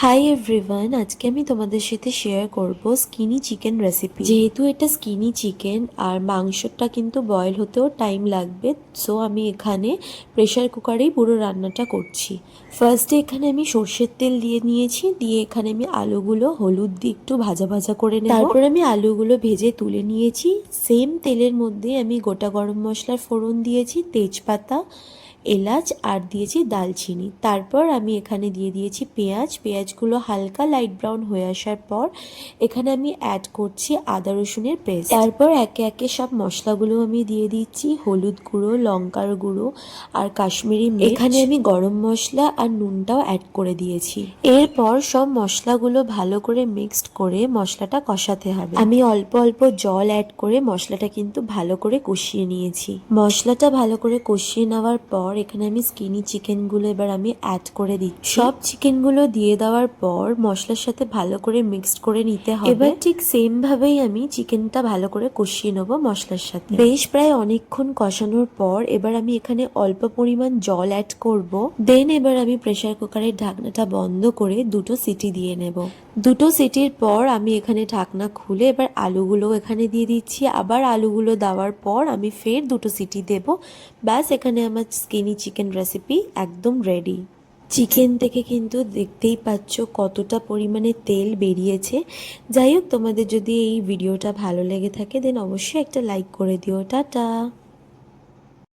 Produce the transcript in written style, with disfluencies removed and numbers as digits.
Hi everyone, আজকে আমি তোমাদের সাথে শেয়ার করব স্কিনি চিকেন রেসিপি। যেহেতু এটা স্কিনি চিকেন আর মাংসটা কিন্তু বয়েল হতেও টাইম লাগবে, সো আমি এখানে প্রেশার কুকারেই পুরো রান্নাটা করছি। ফার্স্টে এখানে আমি সর্ষের তেল দিয়ে নিয়েছি, দিয়ে এখানে আমি আলুগুলো হলুদ দিয়ে একটু ভাজা ভাজা করে নেব। তারপর আমি আলুগুলো ভেজে তুলে নিয়েছি। সেম তেলের মধ্যে আমি গোটা গরম মশলার ফোড়ন দিয়েছি, তেজপাতা, এলাচ আর দিয়েছি দালচিনি। তারপর আমি এখানে দিয়ে দিয়েছি পেঁয়াজগুলো হালকা লাইট ব্রাউন হয়ে আসার পর এখানে আমি অ্যাড করছি আদা রসুনের পেস্ট। তারপর একে একে সব মশলাগুলো আমি দিয়ে দিচ্ছি, হলুদ গুঁড়ো, লঙ্কার গুঁড়ো আর কাশ্মীরি মির্চ। এখানে আমি গরম মশলা আর নুনটাও অ্যাড করে দিয়েছি। এরপর সব মশলাগুলো ভালো করে মিক্সড করে মশলাটা কষাতে হবে। আমি অল্প অল্প জল অ্যাড করে মশলাটা কিন্তু ভালো করে কষিয়ে নিয়েছি। মশলাটা ভালো করে কষিয়ে নেওয়ার পর এখানে আমি স্কিনি চিকেনগুলো এবার আমি অ্যাড করে দিচ্ছি। সব চিকেনগুলো দিয়ে দেওয়ার পর মশলার সাথে ভালো করে মিক্সড করে নিতে হবে। এবার ঠিক সেম ভাবেই আমি চিকেনটা ভালো করে কষিয়ে নেবো মশলার সাথে। বেশ প্রায় অনেকক্ষণ কষানোর পর এবার আমি এখানে অল্প পরিমাণ জল অ্যাড করব। দেন এবার আমি প্রেসার কুকারের ঢাকনাটা বন্ধ করে দুটো সিটি দিয়ে নেব। দুটো সিটির পর আমি এখানে ঢাকনা খুলে এবার আলুগুলো এখানে দিয়ে দিচ্ছি। আবার আলুগুলো দেওয়ার পর আমি ফের দুটো সিটি দেব। ব্যাস, এখানে আমার স্কিনি চিকেন রেসিপি একদম রেডি। চিকেন থেকে কিন্তু দেখতেই পাচ্ছ কতটা পরিমাণে তেল বেরিয়েছে। যাই হোক, তোমাদের যদি এই ভিডিওটা ভালো লেগে থাকে দেন অবশ্যই একটা লাইক করে দিও। টাটা।